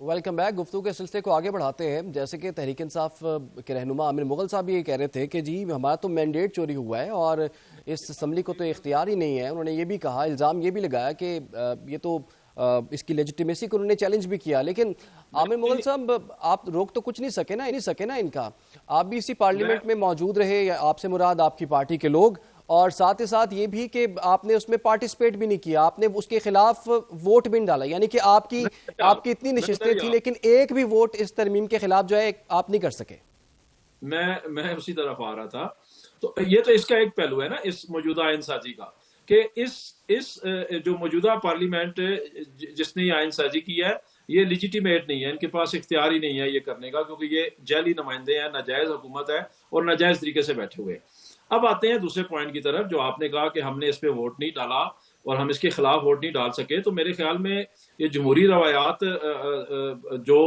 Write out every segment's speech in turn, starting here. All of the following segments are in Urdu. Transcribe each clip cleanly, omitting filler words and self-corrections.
Welcome back. گفتگو کے سلسلے کو آگے بڑھاتے ہیں. جیسے کہ تحریک انصاف کے رہنما عامر مغل صاحب یہ کہہ رہے تھے کہ جی ہمارا تو مینڈیٹ چوری ہوا ہے اور اس اسمبلی کو تو اختیار ہی نہیں ہے. انہوں نے یہ بھی کہا, الزام یہ بھی لگایا کہ یہ تو اس کی لیجیٹیمیسی کو انہوں نے چیلنج بھی کیا. لیکن عامر مغل صاحب آپ روک تو کچھ نہیں سکے نا ان کا. آپ بھی اسی پارلیمنٹ میں موجود رہے, یا آپ سے مراد آپ کی پارٹی کے لوگ, اور ساتھ ہی ساتھ یہ بھی کہ آپ نے اس میں پارٹیسپیٹ بھی نہیں کیا, آپ نے اس کے خلاف ووٹ بھی نہیں ڈالا. یعنی کہ آپ کی اتنی نشستیں تھیں لیکن ایک بھی ووٹ اس ترمیم کے خلاف جو ہے آپ نہیں کر سکے. میں اسی طرف آ رہا تھا. تو یہ تو اس کا ایک پہلو ہے نا اس موجودہ آئین سازی کا, کہ اس جو موجودہ پارلیمنٹ جس نے یہ آئین سازی کی ہے یہ لیجیٹیمیٹ نہیں ہے, ان کے پاس اختیار ہی نہیں ہے یہ کرنے کا, کیونکہ یہ جعلی نمائندے ہیں, ناجائز حکومت ہے اور ناجائز طریقے سے بیٹھے ہوئے. اب آتے ہیں دوسرے پوائنٹ کی طرف, جو آپ نے کہا کہ ہم نے اس پہ ووٹ نہیں ڈالا اور ہم اس کے خلاف ووٹ نہیں ڈال سکے. تو میرے خیال میں یہ جمہوری روایات جو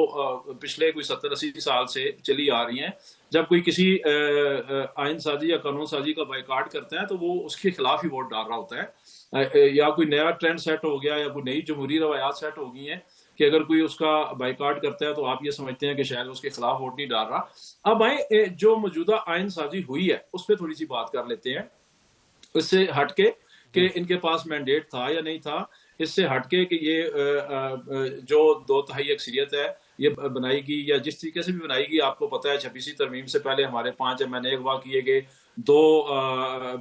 پچھلے کوئی 70-80 سال سے چلی آ رہی ہیں, جب کوئی کسی آئین سازی یا قانون سازی کا بائیکاٹ کرتا ہے تو وہ اس کے خلاف ہی ووٹ ڈال رہا ہوتا ہے, یا کوئی نیا ٹرینڈ سیٹ ہو گیا یا کوئی نئی جمہوری روایات سیٹ ہو گئی ہیں کہ اگر کوئی اس کا بائیکاٹ کرتا ہے تو آپ یہ سمجھتے ہیں کہ شاید اس کے خلاف ووٹ نہیں ڈال رہا. اب آئیں جو موجودہ آئین سازی ہوئی ہے اس پہ تھوڑی سی بات کر لیتے ہیں, اس سے ہٹ کے کہ ان کے پاس مینڈیٹ تھا یا نہیں تھا, اس سے ہٹ کے کہ یہ جو 2/3 اکثریت ہے یہ بنائی گئی یا جس طریقے سے بھی بنائی گئی. آپ کو پتا ہے 26 ترمیم سے پہلے ہمارے 5 MNA اغوا کیے گئے, 2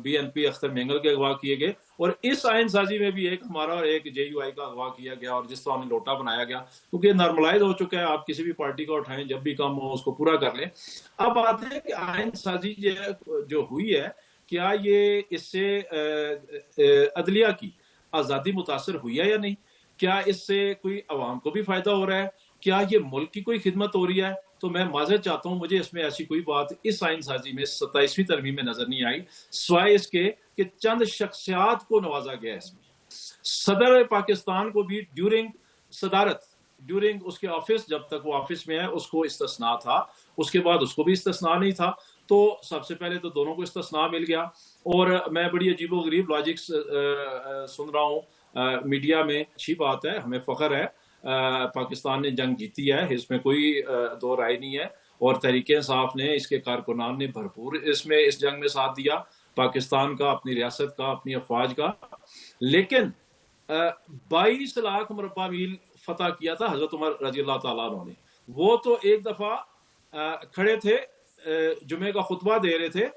BNP اختر مینگل کے اغوا کیے گئے, اور اس آئین سازی میں بھی ایک ہمارا اور ایک JUI کا اغوا کیا گیا, اور جس طرح ہمیں لوٹا بنایا گیا, کیونکہ یہ نارملائز ہو چکا ہے. آپ کسی بھی پارٹی کو اٹھائیں, جب بھی کام ہو اس کو پورا کر لیں. اب آتے ہیں کہ آئین سازی جو ہوئی ہے, کیا یہ اس سے عدلیہ کی آزادی متاثر ہوئی ہے یا نہیں, کیا اس سے کوئی عوام کو بھی فائدہ ہو رہا ہے, کیا یہ ملک کی کوئی خدمت ہو رہی ہے. تو میں معذرت چاہتا ہوں, مجھے اس میں ایسی کوئی بات اس آئین سازی میں 27ویں ترمیم میں نظر نہیں آئی, سوائے اس کے کہ چند شخصیات کو نوازا گیا. اس میں صدر پاکستان کو بھی ڈیورنگ اس کے آفس, جب تک وہ آفس میں ہے اس کو استثناء تھا, اس کے بعد اس کو بھی استثناء نہیں تھا. تو سب سے پہلے تو دونوں کو استثناء مل گیا, اور میں بڑی عجیب و غریب لاجکس سن رہا ہوں میڈیا میں. اچھی بات ہے, ہمیں فخر ہے, پاکستان نے جنگ جیتی ہے, اس میں کوئی دو رائے نہیں ہے, اور تحریک انصاف نے, اس کے کارکنان نے بھرپور اس جنگ میں ساتھ دیا, پاکستان کا, اپنی ریاست کا, اپنی افواج کا. لیکن 22 لاکھ مربع میل فتح کیا تھا حضرت عمر رضی اللہ تعالیٰ عنہ نے. وہ تو ایک دفعہ کھڑے تھے, جمعے کا خطبہ دے رہے تھے,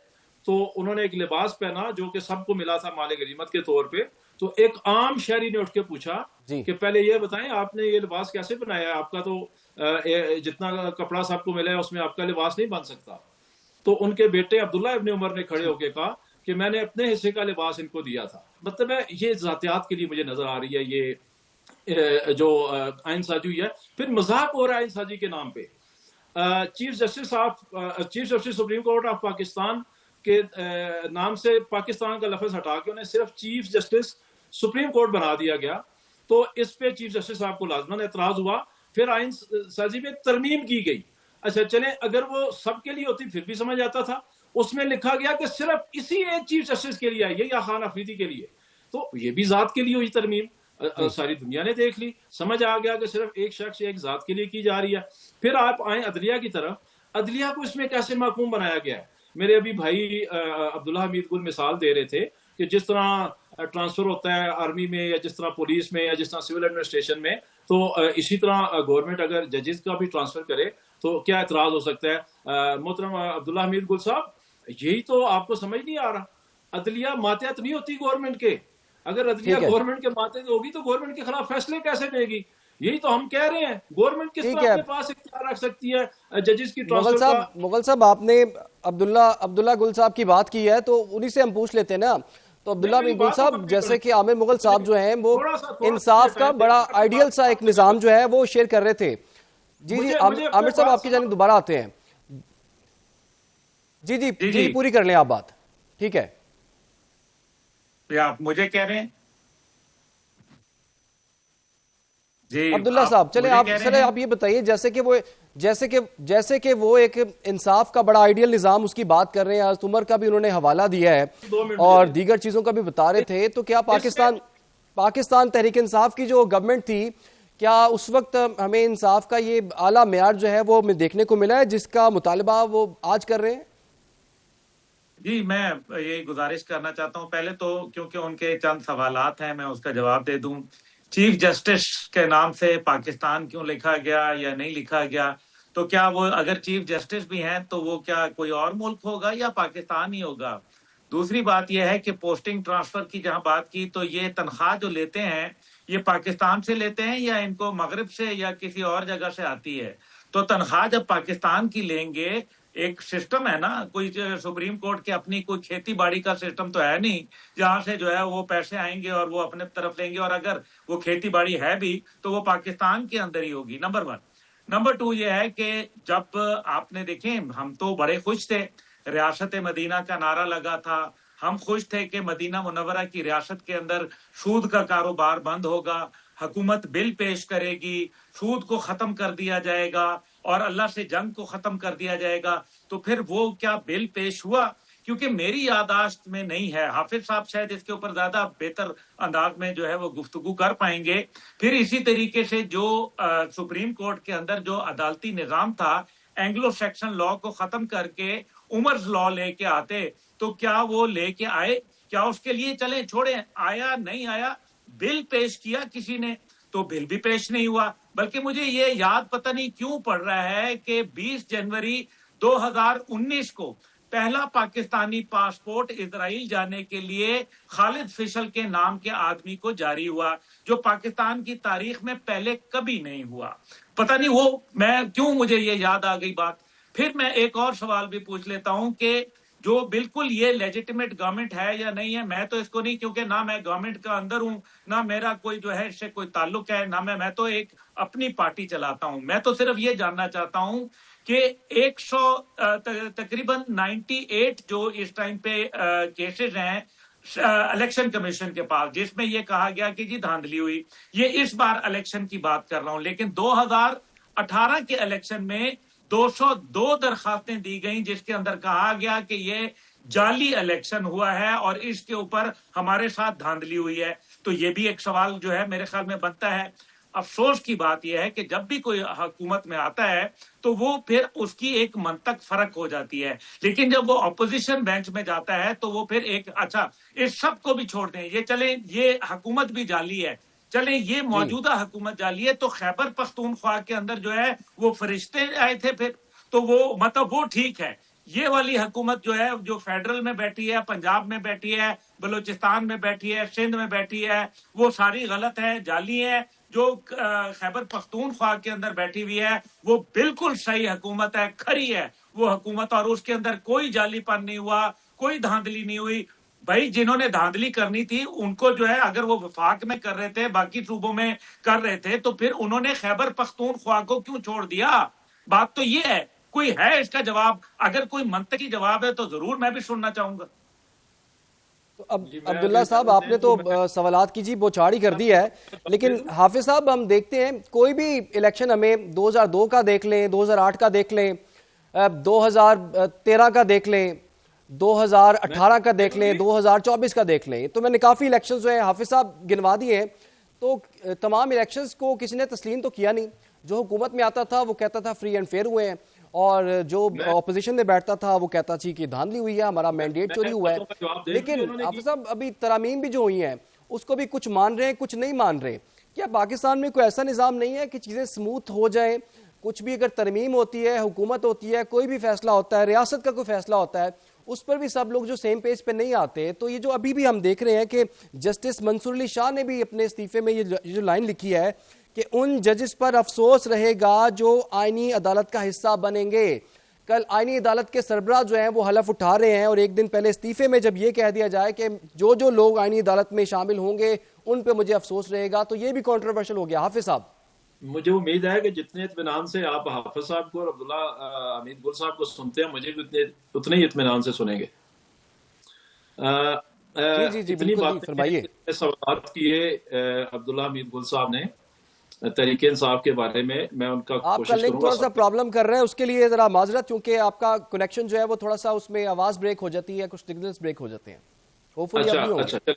تو انہوں نے ایک لباس پہنا جو کہ سب کو ملا تھا مال غنیمت کے طور پہ. تو ایک عام شہری نے اٹھ کے پوچھا کہ پہلے یہ بتائیں آپ نے یہ لباس کیسے بنایا ہے, آپ کا تو جتنا کپڑا سب کو ملا ہے اس میں آپ کا لباس نہیں بن سکتا. تو ان کے بیٹے عبداللہ ابن عمر نے کھڑے ہو کے کہا کہ میں نے اپنے حصے کا لباس ان کو دیا تھا. مطلب ہے یہ ذاتیات کے لیے مجھے نظر آ رہی ہے یہ جو آئین سازی ہوئی ہے. پھر مذاق ہو رہا ہے آئین سازی کے نام پہ. Chief justice supreme court of Pakistan کے نام سے پاکستان کا لفظ ہٹا کے انہیں صرف چیف جسٹس سپریم کورٹ بنا دیا گیا. تو اس پہ چیف جسٹس صاحب کو لازماً اعتراض ہوا. پھر آئین سازی میں ترمیم کی گئی. اچھا چلیں, اگر وہ سب کے لیے ہوتی پھر بھی سمجھ آتا تھا. اس میں لکھا گیا کہ صرف اسی ایک چیف جسٹس کے لیے آئی ہے, یا خان افریدی کے لیے. تو یہ بھی ذات کے لیے ہوئی ترمیم, ساری دنیا نے دیکھ لی, سمجھ آ گیا کہ صرف ایک شخص ایک ذات کے لیے کی جا رہی ہے. پھر آپ آئیں عدلیہ کی طرف. عدلیہ کو اس میں کیسے محکوم بنایا گیا ہے. میرے ابھی بھائی عبداللہ حمید گل مثال دے رہے تھے کہ جس طرح ٹرانسفر ہوتا ہے آرمی میں, یا جس طرح پولیس میں, یا جس طرح سول ایڈمنسٹریشن میں, تو اسی طرح گورنمنٹ اگر ججز کا بھی ٹرانسفر کرے تو کیا اعتراض ہو سکتا ہے. محترم عبداللہ حمید گل صاحب, یہی تو آپ کو سمجھ نہیں آ رہا. عدلیہ ماتحت نہیں ہوتی گورنمنٹ کے. اگر عدلیہ گورنمنٹ کے ماتحت ہوگی تو گورنمنٹ کے خلاف فیصلے کیسے دے گی. یہی تو ہم کہہ رہے ہیں, گورنمنٹ کس طرح اپنے پاس اختیار رکھ سکتی ہے ججز کی ٹرانسفر کا. مغل صاحب آپ نے عبداللہ گل صاحب کی بات کی ہے تو انہی سے ہم پوچھ لیتے ہیں نا. تو عبداللہ گل صاحب, جیسے کہ عامر مغل صاحب جو ہیں وہ انصاف کا بڑا آئیڈیل سا ایک نظام جو ہے وہ شیئر کر رہے تھے. جی عامر صاحب آپ کی جانب دوبارہ آتے ہیں. جی پوری کر لیں آپ بات. ٹھیک ہے, آپ مجھے کہہ رہے ہیں. جی عبداللہ صاحب چلیں آپ یہ بتائیے, جیسے کہ وہ ایک انصاف کا بڑا آئیڈیل نظام اس کی بات کر رہے ہیں, حضرت عمر کا بھی انہوں نے حوالہ دیا ہے اور دیگر چیزوں کا بھی بتا رہے تھے, تو کیا پاکستان تحریک انصاف کی جو گورنمنٹ تھی, کیا اس وقت ہمیں انصاف کا یہ اعلیٰ معیار جو ہے وہ دیکھنے کو ملا ہے جس کا مطالبہ وہ آج کر رہے ہیں؟ جی میں یہ گزارش کرنا چاہتا ہوں، پہلے تو کیونکہ ان کے چند سوالات ہیں میں اس کا جواب دے دوں. چیف جسٹس کے نام سے پاکستان کیوں لکھا گیا یا نہیں لکھا گیا؟ تو کیا وہ اگر چیف جسٹس بھی ہیں تو وہ کیا کوئی اور ملک ہوگا یا پاکستان ہی ہوگا؟ دوسری بات یہ ہے کہ پوسٹنگ ٹرانسفر کی جہاں بات کی تو یہ تنخواہ جو لیتے ہیں یہ پاکستان سے لیتے ہیں یا ان کو مغرب سے یا کسی اور جگہ سے آتی ہے؟ تو تنخواہ جب پاکستان کی لیں گے، ایک سسٹم ہے نا، کوئی سپریم کورٹ کے اپنی کوئی کھیتی باڑی کا سسٹم تو ہے نہیں جہاں سے جو ہے وہ پیسے آئیں گے اور وہ اپنے طرف لیں گے، اور اگر وہ کھیتی باڑی ہے بھی تو وہ پاکستان کے اندر ہی ہوگی. نمبر 1. نمبر 2 یہ ہے کہ جب آپ نے دیکھیں ہم تو بڑے خوش تھے، ریاست مدینہ کا نعرہ لگا تھا، ہم خوش تھے کہ مدینہ منورہ کی ریاست کے اندر سود کا کاروبار بند ہوگا، حکومت بل پیش کرے گی، سود کو ختم کر دیا جائے گا اور اللہ سے جنگ کو ختم کر دیا جائے گا. تو پھر وہ کیا بل پیش ہوا؟ کیونکہ میری یادداشت میں نہیں ہے، حافظ صاحب شاید اس کے اوپر زیادہ بہتر انداز میں جو ہے وہ گفتگو کر پائیں گے. پھر اسی طریقے سے جو سپریم کورٹ کے اندر جو عدالتی نظام تھا، اینگلو سیکشن لا کو ختم کر کے عمرز لا لے کے آتے، تو کیا وہ لے کے آئے؟ کیا اس کے لیے چلیں چھوڑیں، آیا نہیں آیا، بل پیش کیا کسی نے تو بل بھی پیش نہیں ہوا. بلکہ مجھے یہ یاد پتہ نہیں کیوں پڑ رہا ہے کہ 20 جنوری 2019 کو پہلا پاکستانی پاسپورٹ اسرائیل جانے کے لیے خالد فشل کے نام کے آدمی کو جاری ہوا، جو پاکستان کی تاریخ میں پہلے کبھی نہیں ہوا. پتہ نہیں وہ میں کیوں مجھے یہ یاد آ گئی بات. پھر میں ایک اور سوال بھی پوچھ لیتا ہوں کہ جو بالکل یہ لیجیٹیمیٹ گورنمنٹ ہے یا نہیں ہے. میں تو اس کو نہیں، کیونکہ نہ میں گورنمنٹ کا اندر ہوں، نہ میرا کوئی جو ہے اس سے کوئی تعلق ہے، نہ میں تو ایک اپنی پارٹی چلاتا ہوں. میں تو صرف یہ جاننا چاہتا ہوں کہ 100 تقریباً 98 جو اس ٹائم پہ کیسز ہیں الیکشن کمیشن کے پاس، جس میں یہ کہا گیا کہ جی دھاندلی ہوئی، یہ اس بار الیکشن کی بات کر رہا ہوں. لیکن 2018 کے الیکشن میں 202 درخواستیں دی گئیں جس کے اندر کہا گیا کہ یہ جعلی الیکشن ہوا ہے اور اس کے اوپر ہمارے ساتھ دھاندلی ہوئی ہے. تو یہ بھی ایک سوال جو ہے میرے خیال میں بنتا ہے. افسوس کی بات یہ ہے کہ جب بھی کوئی حکومت میں آتا ہے تو وہ پھر اس کی ایک منطق فرق ہو جاتی ہے، لیکن جب وہ اپوزیشن بینچ میں جاتا ہے تو وہ پھر ایک اچھا اس سب کو بھی چھوڑ دیں، یہ چلیں یہ حکومت بھی جعلی ہے، چلیں یہ موجودہ حکومت جعلی ہے، تو خیبر پختونخوا کے اندر جو ہے وہ فرشتے آئے تھے پھر تو وہ مطلب وہ ٹھیک ہے. یہ والی حکومت جو ہے جو فیڈرل میں بیٹھی ہے، پنجاب میں بیٹھی ہے، بلوچستان میں بیٹھی ہے، سندھ میں بیٹھی ہے، وہ ساری غلط ہے، جعلی ہے. جو خیبر پختونخوا کے اندر بیٹھی ہوئی ہے وہ بالکل صحیح حکومت ہے، کھری ہے وہ حکومت، اور اس کے اندر کوئی جعلی پن نہیں ہوا، کوئی دھاندلی نہیں ہوئی. بھائی جنہوں نے دھاندلی کرنی تھی ان کو جو ہے اگر وہ وفاق میں کر رہے تھے، باقی صوبوں میں کر رہے تھے، تو پھر انہوں نے خیبر پختونخوا کو کیوں چھوڑ دیا؟ بات تو یہ ہے. کوئی ہے اس کا جواب؟ اگر کوئی منطقی جواب ہے تو ضرور میں بھی سننا چاہوں گا. اب عبداللہ صاحب آپ نے تو سوالات کی جی بوچھاڑی کر دی ہے، لیکن حافظ صاحب ہم دیکھتے ہیں کوئی بھی الیکشن ہمیں 2002 کا دیکھ لیں، 2008 کا دیکھ لیں، 2013 کا دیکھ لیں، 2018 کا دیکھ لیں، 2024 کا دیکھ لیں، تو میں نے کافی الیکشنز جو ہیں حافظ صاحب گنوا دیے ہیں. تو تمام الیکشنز کو کسی نے تسلیم تو کیا نہیں. جو حکومت میں آتا تھا وہ کہتا تھا فری اینڈ فیئر ہوئے ہیں، اور جو اپوزیشن میں بیٹھتا تھا وہ کہتا تھی کہ دھاندلی ہوئی ہے، ہمارا مینڈیٹ چوری ہوا ہے. لیکن حافظ صاحب ابھی ترامیم بھی جو ہوئی ہیں اس کو بھی کچھ مان رہے ہیں، کچھ نہیں مان رہے. کیا پاکستان میں کوئی ایسا نظام نہیں ہے کہ چیزیں سموتھ ہو جائیں؟ کچھ بھی اگر ترمیم ہوتی ہے، حکومت ہوتی ہے، کوئی بھی فیصلہ ہوتا ہے، ریاست کا کوئی فیصلہ ہوتا ہے، اس پر بھی سب لوگ جو سیم پیج پہ نہیں آتے. تو یہ جو ابھی بھی ہم دیکھ رہے ہیں کہ جسٹس منصور علی شاہ نے بھی اپنے استعفے میں یہ جو لائن لکھی ہے کہ ان ججز پر افسوس رہے گا جو آئینی عدالت کا حصہ بنیں گے. کل آئینی عدالت کے سربراہ جو ہیں وہ حلف اٹھا رہے ہیں، اور ایک دن پہلے استعفے میں جب یہ کہہ دیا جائے کہ جو لوگ آئینی عدالت میں شامل ہوں گے ان پہ مجھے افسوس رہے گا، تو یہ بھی کنٹروورشل ہو گیا. حافظ صاحب مجھے امید ہے کہ جتنے اطمینان سے آپ حافظ صاحب کو اور عبداللہ حمید گل صاحب کو سنتے ہیں، مجھے بھی اتنے ہی اطمینان سے سنیں گے. جی اتنی بات فرمائیے. سوالات کیے عبداللہ حمید گل صاحب نے تحریک انصاف کے بارے میں ان کا آپ کا لنک تھوڑا سا پرابلم کر رہے ہیں، اس کے لیے ذرا معذرت، کیونکہ آپ کا کنیکشن جو ہے وہ تھوڑا سا اس میں آواز بریک ہو جاتی ہے، کچھ سگنلز بریک ہو جاتے ہیں. اچھا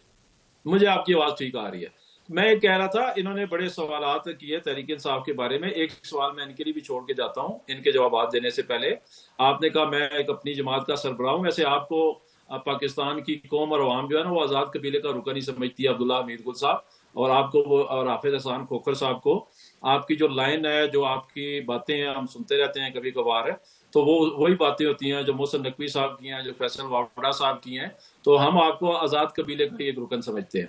مجھے آپ کی آواز ٹھیک آ رہی ہے. میں یہ کہہ رہا تھا انہوں نے بڑے سوالات کیے تحریک انصاف کے بارے میں. ایک سوال میں ان کے لیے بھی چھوڑ کے جاتا ہوں ان کے جوابات دینے سے پہلے. آپ نے کہا میں ایک اپنی جماعت کا سربراہ ہوں. ویسے آپ کو پاکستان کی قوم اور عوام جو ہے نا وہ آزاد قبیلے کا رکن ہی سمجھتی ہے, عبداللہ حمید گل صاحب, اور آپ کو وہ اور حافظ احسان کھوکھر صاحب کو. آپ کی جو لائن ہے, جو آپ کی باتیں ہیں ہم سنتے رہتے ہیں کبھی کبھار, ہے تو وہ وہی باتیں ہوتی ہیں جو محسن نقوی صاحب کی ہیں, جو فیصل واوڑا صاحب کی ہیں. تو ہم آپ کو آزاد قبیلے کا ایک رکن سمجھتے ہیں.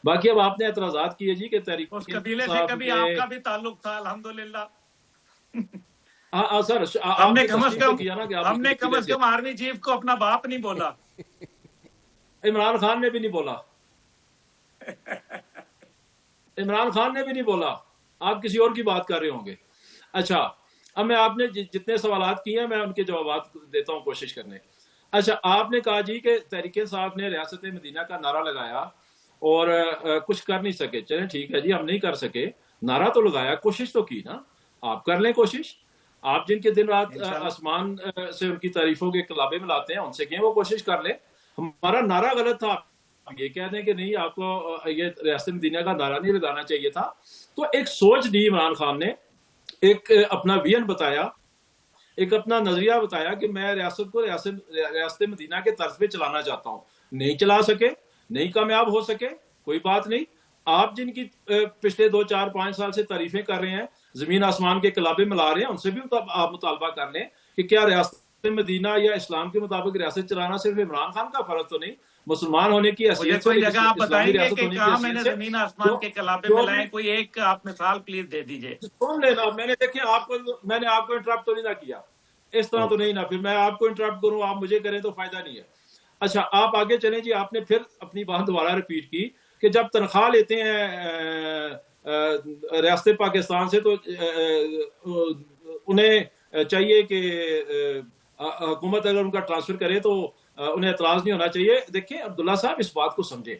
باقی اب آپ نے اعتراضات کیے جی کہ تحریک اس قبیلے سے کبھی آپ کا بھی تعلق تھا الحمدللہ. ہاں سر, ہم نے کم از کم آرمی چیف کو اپنا باپ نہیں بولا. عمران خان نے بھی نہیں بولا, عمران خان نے بھی نہیں بولا. آپ کسی اور کی بات کر رہے ہوں گے. اچھا, اب میں آپ نے جتنے سوالات کیے ہیں میں ان کے جوابات دیتا ہوں کوشش کرنے. اچھا, آپ نے کہا جی کہ تحریک صاحب نے ریاست مدینہ کا نعرہ لگایا اور کچھ کر نہیں سکے. چلیں ٹھیک ہے جی, ہم نہیں کر سکے, نعرہ تو لگایا, کوشش تو کی نا. آپ کر لیں کوشش. آپ جن کے دن رات آسمان سے ان کی تعریفوں کے کلابے میں لاتے ہیں ان سے کہیں وہ کوشش کر لیں. ہمارا نعرہ غلط تھا, یہ کہہ دیں کہ نہیں آپ کو یہ ریاست مدینہ کا نعرہ نہیں لگانا چاہیے تھا. تو ایک سوچ دی عمران خان نے, ایک اپنا ویژن بتایا, ایک اپنا نظریہ بتایا کہ میں ریاست کو ریاست مدینہ کے طرز پہ چلانا چاہتا ہوں. نہیں چلا سکے, نہیں کامیاب ہو سکے, کوئی بات نہیں. آپ جن کی پچھلے 2 4 5 سال سے تعریفیں کر رہے ہیں, زمین آسمان کے کلابے ملا رہے ہیں, ان سے بھی آپ مطالبہ کر لیں کہ کیا ریاست مدینہ یا اسلام کے مطابق ریاست چلانا صرف عمران خان کا فرض تو نہیں, مسلمان ہونے کی حیثیت سے کوئی جگہ آپ بتائیں گے کہ کہاں میں نے زمین آسمان کے کلابے میں لائے, کوئی ایک آپ مثال پلیز دے دیجئے. کون لینا, میں نے دیکھیں میں نے آپ کو انٹرپٹ تو نہیں نہ کیا, اس طرح تو نہیں نا, پھر میں آپ کو انٹرپٹ کروں آپ مجھے کریں تو فائدہ نہیں ہے. اچھا, آپ آگے چلیں جی. آپ نے پھر اپنی بات دوبارہ ریپیٹ کی کہ جب تنخواہ لیتے ہیں ریاست پاکستان سے تو انہیں چاہیے کہ حکومت اگر ان کا ٹرانسفر کرے تو انہیں اعتراض نہیں ہونا چاہیے. دیکھیں عبداللہ صاحب, اس بات کو سمجھیں.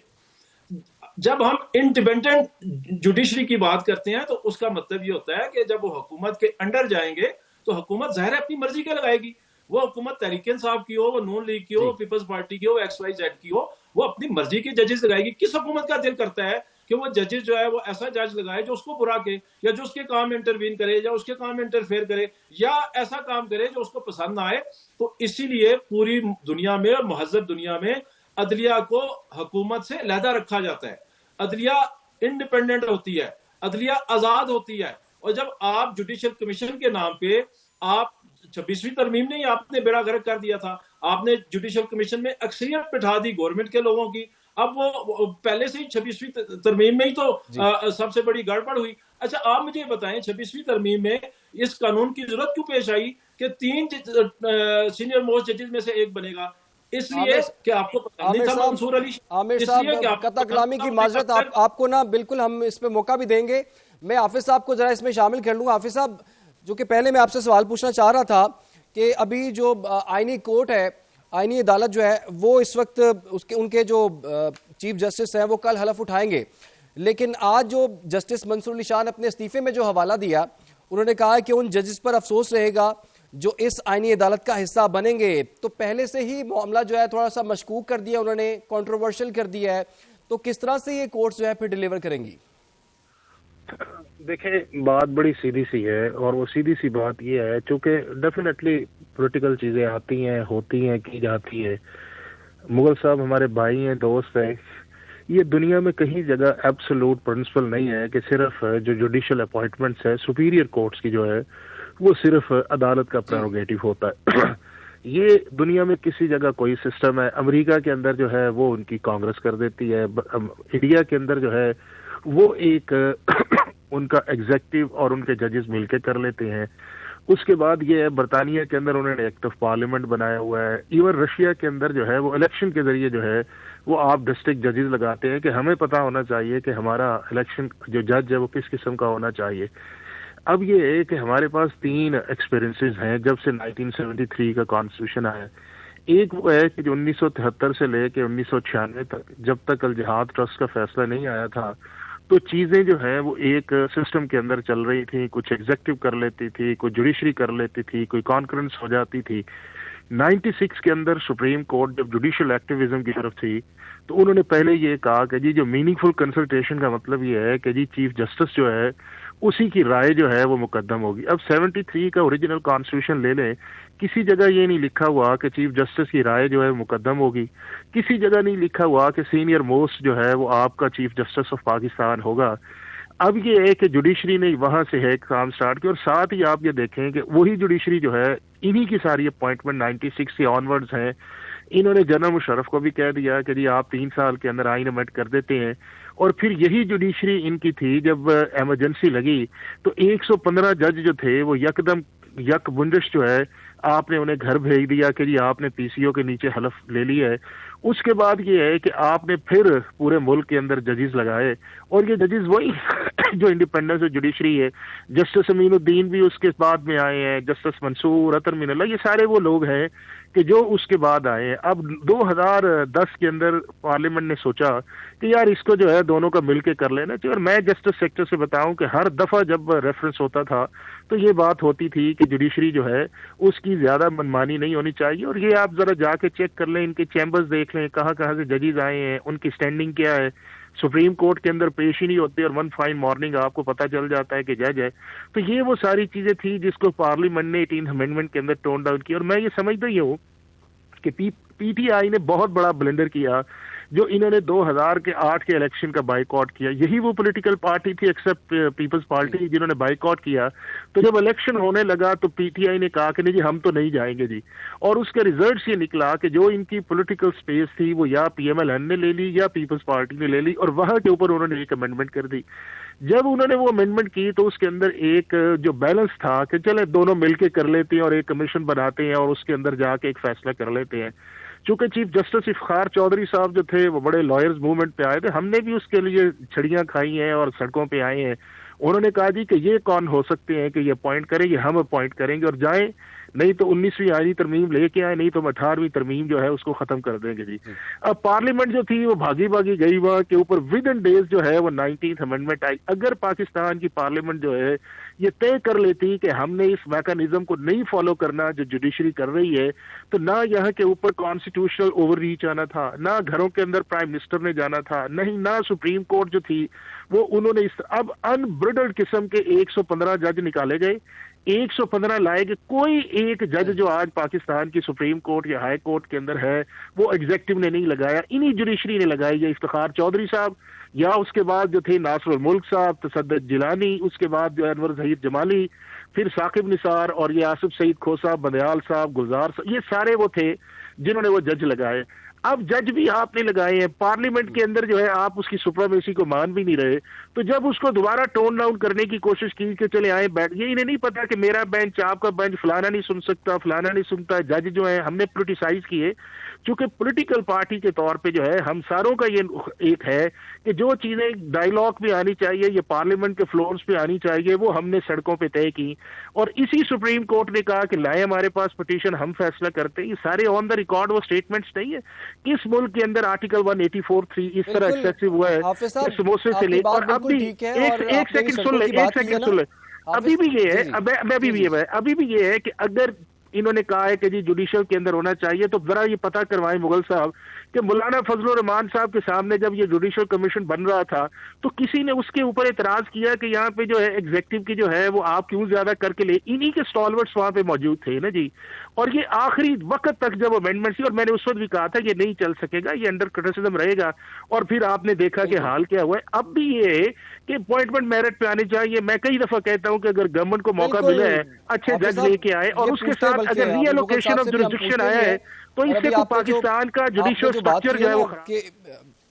جب ہم انڈیپینڈنٹ جوڈیشری کی بات کرتے ہیں تو اس کا مطلب یہ ہوتا ہے کہ جب وہ حکومت کے انڈر جائیں گے تو حکومت ظاہر ہے اپنی مرضی کے لگائے گی. وہ حکومت تحریک انصاف کی ہو, وہ نون لیگ کی ہو, پیپلز پارٹی کی ہو, ایکس وائی زیڈ کی ہو, وہ اپنی مرضی کی ججز لگائے گی. کس حکومت کا دل کرتا ہے کہ وہ ججز جو ہے وہ ایسا جج لگائے جو اس کو برا کے, یا جو اس کے کام میں انٹروین کرے, یا اس کے کام میں انٹرفیئر کرے, یا ایسا کام کرے جو اس کو پسند نہ آئے. تو اسی لیے پوری دنیا میں, مہذب دنیا میں, عدلیہ کو حکومت سے علیحدہ رکھا جاتا ہے. عدلیہ انڈیپینڈنٹ ہوتی ہے, عدلیہ آزاد ہوتی ہے. اور جب آپ جوڈیشل کمیشن کے نام پہ آپ 26ویں ترمیم نے آپ نے بیڑا غرق کر دیا تھا. آپ نے جوڈیشل کمیشن میں اکثریت بٹھا دی گورنمنٹ کے لوگوں کی. اب وہ پہلے سے ہی 26ویں ترمیم میں ہی تو سب سے بڑی گڑبڑ ہوئی. اچھا, آپ مجھے بتائیں 26ویں ترمیم میں اس قانون کی ضرورت کیوں پیش آئی کہ 3 سینئر موسٹ ججز میں سے ایک بنے گا؟ اس لیے کہ آپ کو پتہ نہیں تھا منصور علی. عامر صاحب, قطع کلامی کی معذرت, آپ کو نا بالکل ہم اس پہ موقع بھی دیں گے. میں حافظ صاحب کو ذرا اس میں شامل کر لوں گا. حافظ صاحب, جو کہ پہلے میں آپ سے سوال پوچھنا چاہ رہا تھا کہ ابھی جو آئینی کورٹ ہے, آئینی عدالت جو ہے, وہ اس وقت ان کے جو چیف جسٹس ہیں وہ کل حلف اٹھائیں گے, لیکن آج جو جسٹس منصور علی شاہ نے اپنے استعفے میں جو حوالہ دیا, انہوں نے کہا کہ ان ججز پر افسوس رہے گا جو اس آئینی عدالت کا حصہ بنیں گے. تو پہلے سے ہی معاملہ جو ہے تھوڑا سا مشکوک کر دیا انہوں نے, کنٹروورشل کر دیا ہے. تو کس طرح سے یہ کورٹس جو ہے پھر ڈیلیور کریں گی؟ دیکھیں, بات بڑی سیدھی سی ہے, اور وہ سیدھی سی بات یہ ہے چونکہ ڈیفینیٹلی پولیٹیکل چیزیں آتی ہیں, ہوتی ہیں, کی جاتی ہے. مغل صاحب ہمارے بھائی ہیں, دوست ہیں. یہ دنیا میں کہیں جگہ ایبسولوٹ پرنسپل نہیں ہے کہ صرف جو جوڈیشل اپوائنٹمنٹس ہے سپیریئر کورٹس کی جو ہے وہ صرف عدالت کا پریروگیٹو ہوتا ہے. یہ دنیا میں کسی جگہ کوئی سسٹم ہے. امریکہ کے اندر جو ہے وہ ان کی کانگریس کر دیتی ہے, انڈیا کے اندر جو ہے وہ ایک ان کا ایگزیکٹو اور ان کے ججز مل کے کر لیتے ہیں. اس کے بعد یہ ہے برطانیہ کے اندر انہوں نے ایکٹ آف پارلیمنٹ بنایا ہوا ہے. ایون رشیا کے اندر جو ہے وہ الیکشن کے ذریعے جو ہے وہ آپ ڈسٹرکٹ ججز لگاتے ہیں کہ ہمیں پتہ ہونا چاہیے کہ ہمارا الیکشن جو جج ہے وہ کس قسم کا ہونا چاہیے. اب یہ ہے کہ ہمارے پاس 3 ایکسپیرینسز ہیں جب سے 1973 کا کانسٹیٹیوشن آیا. ایک وہ ہے کہ جو 1973 سے لے کے 1996 تک, جب تک الجہاد ٹرسٹ کا فیصلہ نہیں آیا تھا, تو چیزیں جو ہیں وہ ایک سسٹم کے اندر چل رہی تھیں. کچھ ایگزیکٹو کر لیتی تھی, کوئی جوڈیشری کر لیتی تھی, کوئی کانکرنس ہو جاتی تھی. 96 کے اندر سپریم کورٹ جب جوڈیشل ایکٹیویزم کی طرف تھی تو انہوں نے پہلے یہ کہا کہ جی جو میننگ فل کنسلٹیشن کا مطلب یہ ہے کہ جی چیف جسٹس جو ہے اسی کی رائے جو ہے وہ مقدم ہوگی. اب 73 کا اوریجنل کانسٹیٹیوشن لے لیں, کسی جگہ یہ نہیں لکھا ہوا کہ چیف جسٹس کی رائے جو ہے مقدم ہوگی, کسی جگہ نہیں لکھا ہوا کہ سینئر موسٹ جو ہے وہ آپ کا چیف جسٹس آف پاکستان ہوگا. اب یہ ہے کہ جوڈیشری نے وہاں سے ہے کام سٹارٹ کیا, اور ساتھ ہی آپ یہ دیکھیں کہ وہی جوڈیشری جو ہے انہی کی ساری اپوائنٹمنٹ 96 سے آن ورڈز ہیں. انہوں نے جنرل مشرف کو بھی کہہ دیا کہ جی آپ 3 سال کے اندر آئین امنڈ کر دیتے ہیں, اور پھر یہی جوڈیشری ان کی تھی جب ایمرجنسی لگی تو 115 جج جو تھے وہ یک بندش جو ہے آپ نے انہیں گھر بھیج دیا کہ جی آپ نے پی سی او کے نیچے حلف لے لی ہے. اس کے بعد یہ ہے کہ آپ نے پھر پورے ملک کے اندر ججز لگائے, اور یہ ججز وہی جو انڈیپینڈنس جوڈیشری ہے. جسٹس امین الدین بھی اس کے بعد میں آئے ہیں, جسٹس منصور, عطر من اللہ, یہ سارے وہ لوگ ہیں کہ جو اس کے بعد آئے ہیں. اب 2010 کے اندر پارلیمنٹ نے سوچا کہ یار اس کو جو ہے دونوں کا مل کے کر لینا چاہیے, اور میں جسٹس سیکٹر سے بتاؤں کہ ہر دفعہ جب ریفرنس ہوتا تھا تو یہ بات ہوتی تھی کہ جوڈیشری جو ہے اس کی زیادہ منمانی نہیں ہونی چاہیے. اور یہ آپ ذرا جا کے چیک کر لیں, ان کے چیمبرز دیکھ لیں کہاں کہاں سے ججز آئے ہیں, ان کی سٹینڈنگ کیا ہے. سپریم کورٹ کے اندر پیش ہی نہیں ہوتے اور ون فائن مارننگ آپ کو پتہ چل جاتا ہے کہ جج ہے. تو یہ وہ ساری چیزیں تھی جس کو پارلیمنٹ نے 18 امینڈمنٹ کے اندر ٹون ڈاؤن کیا. اور میں یہ سمجھتا ہی ہوں کہ پی ٹی آئی نے بہت بڑا بلنڈر کیا جو انہوں نے 2008 کے الیکشن کا بائیکاٹ کیا. یہی وہ پولیٹیکل پارٹی تھی ایکسپٹ پیپلز پارٹی جنہوں نے بائیکاٹ کیا. تو جب الیکشن ہونے لگا تو پی ٹی آئی نے کہا کہ نہیں جی ہم تو نہیں جائیں گے جی, اور اس کے ریزلٹس یہ نکلا کہ جو ان کی پولیٹیکل سپیس تھی وہ یا پی ایم ایل این نے لے لی یا پیپلز پارٹی نے لے لی, اور وہاں کے اوپر انہوں نے ایک امینڈمنٹ کر دی. جب انہوں نے وہ امینڈمنٹ کی تو اس کے اندر ایک جو بیلنس تھا کہ چلے دونوں مل کے کر لیتے ہیں اور ایک کمیشن بناتے ہیں اور اس کے اندر جا کے ایک فیصلہ کر لیتے ہیں. چونکہ چیف جسٹس افتخار چودھری صاحب جو تھے وہ بڑے لائرز موومنٹ پہ آئے تھے, ہم نے بھی اس کے لیے چھڑیاں کھائی ہیں اور سڑکوں پہ آئے ہیں. انہوں نے کہا جی کہ یہ کون ہو سکتے ہیں کہ یہ اپوائنٹ کریں, یہ ہم اپوائنٹ کریں گے اور جائیں, نہیں تو 19ویں آئینی ترمیم لے کے آئے, نہیں تو 18ویں ترمیم جو ہے اس کو ختم کر دیں گے جی. اب پارلیمنٹ جو تھی وہ بھاگی گئی وہاں کے اوپر, ود ان ڈیز جو ہے وہ 19th امینڈمنٹ آئی. اگر پاکستان کی پارلیمنٹ جو ہے یہ طے کر لیتی کہ ہم نے اس میکانزم کو نہیں فالو کرنا جو جوڈیشری کر رہی ہے, تو نہ یہاں کے اوپر کانسٹیٹیوشنل اوور ریچ آنا تھا, نہ گھروں کے اندر پرائم منسٹر نے جانا تھا, نہیں نہ سپریم کورٹ جو تھی وہ انہوں نے اب انبرڈلڈ قسم کے 115 جج نکالے گئے, 115 لائے گے. کوئی ایک جج جو آج پاکستان کی سپریم کورٹ یا ہائی کورٹ کے اندر ہے وہ ایگزیکٹو نے نہیں لگایا, انہی جوڈیشری نے لگائی, یا افتخار چودھری صاحب, یا اس کے بعد جو تھے ناصر الملک صاحب, تصدق جیلانی, اس کے بعد جو انور ظہیر جمالی, پھر ثاقب نثار, اور یہ آصف سعید کھوسا, بندیال صاحب, گلزار صاحب, یہ سارے وہ تھے جنہوں نے وہ جج لگائے. اب جج بھی آپ نے لگائے ہیں, پارلیمنٹ کے اندر جو ہے آپ اس کی سپریمیسی کو مان بھی نہیں رہے. تو جب اس کو دوبارہ ٹون ڈاؤن کرنے کی کوشش کی کہ چلے آئیں بیٹھ, یہ انہیں نہیں پتا کہ میرا بینچ آپ کا بینچ فلانا نہیں سن سکتا, فلانا نہیں سنتا. جج جو ہے ہم نے پولیٹیسائز کیے, چونکہ پولیٹیکل پارٹی کے طور پہ جو ہے ہم ساروں کا یہ ایک ہے کہ جو چیزیں ڈائیلاگ میں آنی چاہیے, یہ پارلیمنٹ کے فلورز پہ آنی چاہیے, وہ ہم نے سڑکوں پہ طے کی. اور اسی سپریم کورٹ نے کہا کہ لائیں ہمارے پاس پٹیشن, ہم فیصلہ کرتے ہیں. یہ سارے آن دا ریکارڈ وہ اسٹیٹمنٹس نہیں ہے. کس ملک کے اندر آرٹیکل 184(3) اس طرح ایکسیسو ہوا ہے سموسے سے لے, اور اب بھی ایک سیکنڈ سن لے, ابھی بھی یہ ہے, ابھی بھی یہ ہے کہ اگر انہوں نے کہا ہے کہ جی جوڈیشل کے اندر ہونا چاہیے, تو ذرا یہ پتہ کروائیں مغل صاحب کہ مولانا فضل الرحمان صاحب کے سامنے جب یہ جوڈیشل کمیشن بن رہا تھا تو کسی نے اس کے اوپر اعتراض کیا کہ یہاں پہ جو ہے ایگزیکٹو کی جو ہے وہ آپ کیوں زیادہ کر کے لے, انہی کے اسٹالورٹس وہاں پہ موجود تھے نا جی. اور یہ آخری وقت تک جب امینڈمنٹ تھی, اور میں نے اس وقت بھی کہا تھا یہ نہیں چل سکے گا, یہ انڈر کرٹیسزم رہے گا. اور پھر آپ نے دیکھا کہ حال کیا ہوا ہے. اب بھی یہ ہے کہ اپوائنٹمنٹ میرٹ پہ آنی چاہیے. میں کئی دفعہ کہتا ہوں کہ اگر گورنمنٹ کو موقع ملا ہے اچھے جج لے کے آئے, اور اس کے ساتھ اگر ری ایلوکیشن آف جوریسڈکشن آیا ہے تو اس سے پاکستان کا جوڈیشل سٹرکچر جو ہے وہ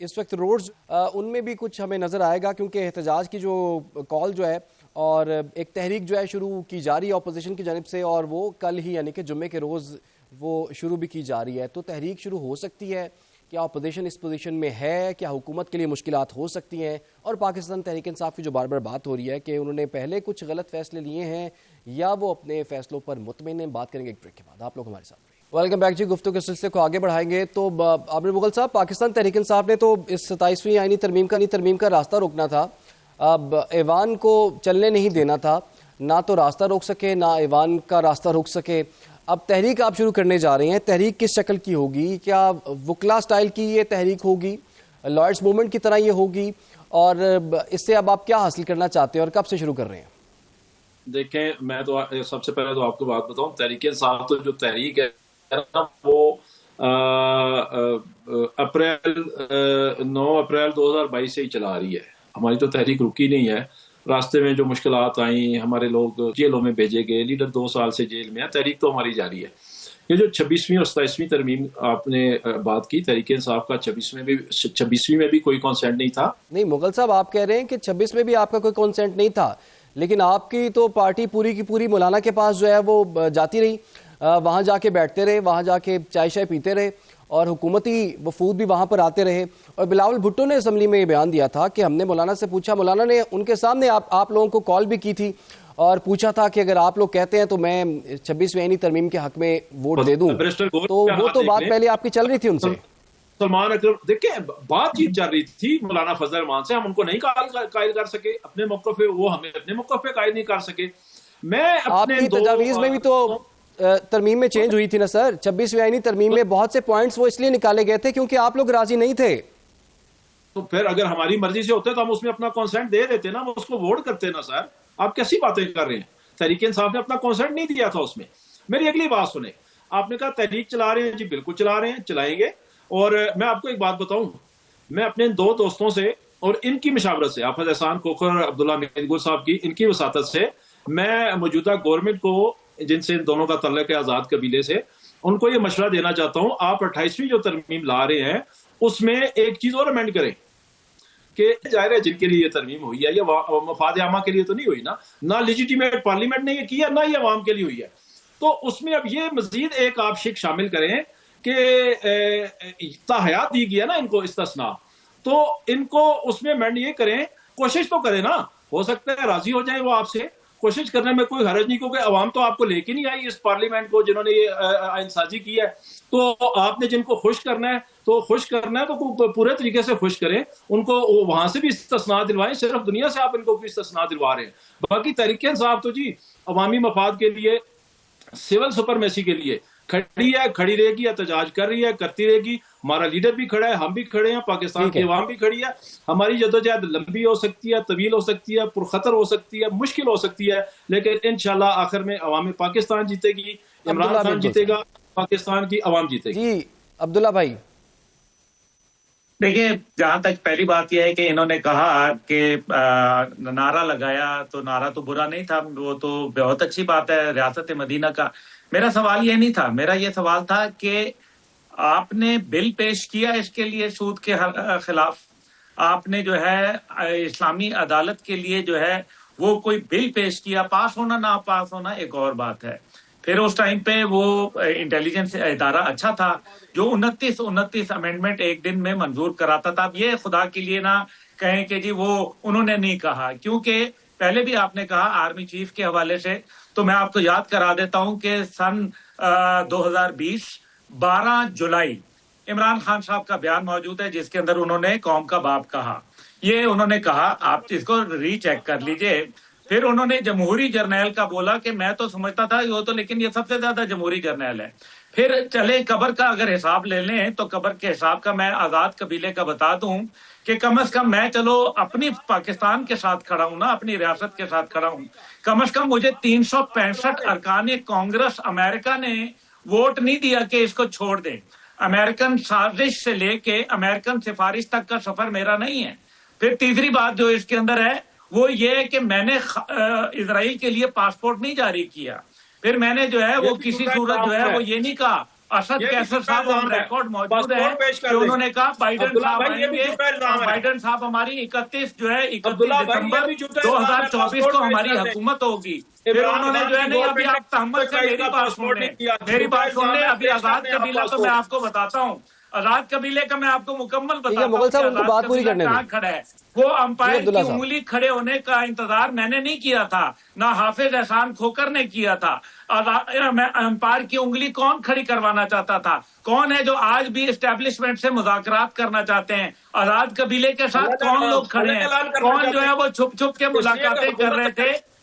اس وقت روڈز ان میں بھی کچھ ہمیں نظر آئے گا, کیونکہ احتجاج کی جو کال جو ہے اور ایک تحریک جو ہے شروع کی جا رہی ہے اپوزیشن کی جانب سے, اور وہ کل ہی یعنی کہ جمعے کے روز وہ شروع بھی کی جا رہی ہے. تو تحریک شروع ہو سکتی ہے, کیا اپوزیشن اس پوزیشن میں ہے, کیا حکومت کے لیے مشکلات ہو سکتی ہیں, اور پاکستان تحریک انصاف کی جو بار بار بات ہو رہی ہے کہ انہوں نے پہلے کچھ غلط فیصلے لیے ہیں یا وہ اپنے فیصلوں پر مطمئن ہیں. بات کریں گے ایک بریک کے بعد. آپ لوگ ہمارے ساتھ ویلکم بیک جی. گفتگو کے سلسلے کو آگے بڑھائیں گے. تو عامر مغل صاحب, پاکستان تحریک انصاف نے تو اس 27ویں آئینی ترمیم کا راستہ روکنا تھا, اب ایوان کو چلنے نہیں دینا تھا, نہ تو راستہ روک سکے نہ ایوان کا راستہ روک سکے. اب تحریک آپ شروع کرنے جا رہے ہیں, تحریک کس شکل کی ہوگی؟ کیا وکلا سٹائل کی یہ تحریک ہوگی لارڈس موومنٹ کی طرح یہ ہوگی، اور اس سے اب آپ کیا حاصل کرنا چاہتے ہیں اور کب سے شروع کر رہے ہیں؟ دیکھیں، میں تو سب سے پہلے تو آپ کو بات بتاؤں، تحریک انصاف تو جو تحریک ہے وہ 9 اپریل 2022 سے ہی چلا رہی ہے. ہماری تو تحریک رکی نہیں ہے. راستے میں جو مشکلات آئیں، ہمارے لوگ جیلوں میں بھیجے گئے، لیڈر 2 سال سے جیل میں ہے، تحریک تو ہماری جاری ہے. یہ جو 26ویں اور 27ویں ترمیم آپ نے بات کی، تحریک انصاف کا 26ویں میں بھی کوئی کانسینٹ نہیں تھا. نہیں مغل صاحب، آپ کہہ رہے ہیں کہ 26 میں بھی آپ کا کوئی کانسینٹ نہیں تھا، لیکن آپ کی تو پارٹی پوری کی پوری مولانا کے پاس جو ہے وہ جاتی رہی، وہاں جا کے بیٹھتے رہے، وہاں جا کے چائے شائے پیتے رہے، اور حکومتی وفود بھی وہاں پر آتے رہے. اور بلاول بھٹو نے اسمبلی میں یہ بیان دیا تھا کہ ہم نے مولانا سے پوچھا، مولانا نے ان کے سامنے آپ لوگوں کو کال بھی کی تھی اور پوچھا تھا کہ اگر آپ لوگ کہتے ہیں تو میں 26ویں آئینی ترمیم کے حق میں ووٹ دے دوں. تو وہ تو بات پہلے آپ کی چل رہی تھی ان سے. سلمان اکرم، دیکھیں بات چیت چل رہی تھی مولانا فضل الرحمان سے، ہم ان کو نہیں قائل کر سکے اپنے موقف پہ، وہ ہمیں اپنے موقف پہ قائل نہیں کر سکے. میں آپ کی تجاویز میں بھی تو ترمیم میں چینج ہوئی تھی نا سر، 26ویں آئینی ترمیم میں بہت سے پوائنٹس وہ اس لیے نکالے گئے تھے کیونکہ آپ لوگ راضی نہیں تھے. تو پھر اگر ہماری مرضی سے ہوتے تو ہم اس میں اپنا کانسینٹ دے دیتے نا، اس کو ووٹ کرتے نا. سر آپ کیسی باتیں کر رہے ہیں؟ تحریک انصاف نے اپنا کانسینٹ نہیں دیا تھا اس میں. میری اگلی بات سنیں، آپ نے کہا تحریک چلا رہے ہیں، جی بالکل چلا رہے ہیں، چلائیں گے. اور میں آپ کو ایک بات بتاؤں، میں اپنے 2 دوستوں سے اور ان کی مشاورت سے، حافظ احسان کھوکھر اور عبداللہ مہدگل صاحب کی، ان کی وساطت سے، میں موجودہ گورنمنٹ کو، جن سے ان دونوں کا تعلق ہے آزاد قبیلے سے، ان کو یہ مشورہ دینا چاہتا ہوں، آپ 28ویں جو ترمیم لا رہے ہیں اس میں ایک چیز اور امینڈ کریں کہ ظاہر ہے جن کے لیے یہ ترمیم ہوئی ہے یہ مفاد عامہ کے لیے تو نہیں ہوئی نا، نہ لیجیٹیمیٹ پارلیمنٹ نے یہ کیا، نہ یہ عوام کے لیے ہوئی ہے. تو اس میں اب یہ مزید ایک آپ شک شامل کریں کہ تاحیات دی گیا نا ان کو استثناء، تو ان کو اس میں امینڈ یہ کریں، کوشش تو کریں نا، ہو سکتا ہے راضی ہو جائیں وہ آپ سے، کوشش کرنے میں کوئی حرج نہیں، کیونکہ عوام تو آپ کو لے کے نہیں آئی اس پارلیمنٹ کو جنہوں نے یہ آئین سازی کی ہے. تو آپ نے جن کو خوش کرنا ہے تو پورے طریقے سے خوش کریں ان کو، وہاں سے بھی استثناء دلوائیں، صرف دنیا سے آپ ان کو بھی استثناء دلوا رہے ہیں. باقی تحریک انصاف تو جی عوامی مفاد کے لیے، سول سپرمیسی کے لیے کھڑی ہے، کھڑی رہے گی، احتجاج کر رہی ہے، کرتی رہے گی. ہمارا لیڈر بھی کھڑا ہے، ہم بھی کھڑے ہیں، پاکستان کی عوام بھی کھڑی ہے. ہماری جدوجہد لمبی ہو سکتی ہے، طویل ہو سکتی ہے، پرخطر ہو سکتی ہے، مشکل ہو سکتی ہے، لیکن انشاءاللہ آخر میں عوام پاکستان جیتے گی، عمران خان جیتے گا، پاکستان کی عوام جیتے گی. جی عبداللہ بھائی. دیکھیے، جہاں تک پہلی بات یہ ہے کہ انہوں نے کہا کہ نعرہ لگایا، تو نعرہ تو برا نہیں تھا، وہ تو بہت اچھی بات ہے ریاست مدینہ کا. میرا سوال یہ نہیں تھا، میرا یہ سوال تھا کہ آپ نے بل پیش کیا اس کے لیے سود کے خلاف، آپ نے جو ہے اسلامی عدالت کے لیے جو ہے وہ کوئی بل پیش کیا، پاس ہونا نہ پاس ہونا ایک اور بات ہے. پھر اس ٹائم پہ وہ انٹیلیجنس ادارہ اچھا تھا جو 29 امینڈمنٹ ایک دن میں منظور کراتا تھا. اب یہ خدا کے لیے نہ کہیں کہ جی وہ انہوں نے نہیں کہا، کیونکہ پہلے بھی آپ نے کہا آرمی چیف کے حوالے سے. تو میں آپ کو یاد کرا دیتا ہوں کہ سن 2020 12 جولائی عمران خان صاحب کا بیان موجود ہے جس کے اندر انہوں نے قوم کا باپ کہا. یہ انہوں نے کہا، آپ اس کو ری چیک کر لیجئے. پھر انہوں نے جمہوری جرنیل کا بولا کہ میں تو سمجھتا تھا وہ تو، لیکن یہ سب سے زیادہ جمہوری جرنیل ہے. پھر چلے قبر کا اگر حساب لے لیں تو قبر کے حساب کا میں آزاد قبیلے کا بتا دوں کہ کم از کم میں چلو اپنی پاکستان کے ساتھ کھڑا ہوں نا، اپنی ریاست کے ساتھ کھڑا ہوں. کم از کم مجھے 365 ارکان کانگریس امریکہ نے ووٹ نہیں دیا کہ اس کو چھوڑ دیں. امریکن سازش سے لے کے امریکن سفارش تک کا سفر میرا نہیں ہے. پھر تیسری بات جو اس کے اندر ہے وہ یہ ہے کہ میں نے اسرائیل کے لیے پاسپورٹ نہیں جاری کیا. پھر میں نے جو ہے وہ کسی صورت جو ہے وہ یہ نہیں کہا. اسد کیسر صاحب ریکارڈ موجود ہے کہ انہوں نے کہا بائیڈن صاحب آئیں گے، بائیڈن صاحب ہماری 31 دسمبر 2024 کو ہماری حکومت ہوگی. پھر انہوں نے جو ہے نہیں، ابھی آپ تحمل سے میری بات سن لیں. ابھی آزاد قبیلہ تو میں آپ کو بتاتا ہوں، آزاد قبیلے کا میں آپ کو مکمل بتاتا ہوں کہاں کھڑا ہے. وہ امپائر کی انگلی کھڑے ہونے کا انتظار میں نے نہیں کیا تھا، نہ حافظ احسان کھوکر نے کیا تھا. امپائر کی انگلی کون کھڑی کروانا چاہتا تھا؟ کون ہے جو آج بھی اسٹیبلشمنٹ سے مذاکرات کرنا چاہتے ہیں؟ آزاد قبیلے کے ساتھ کون لوگ کھڑے ہیں؟ کون جو ہے وہ چھپ چھپ کے ملاقاتیں کر رہے تھے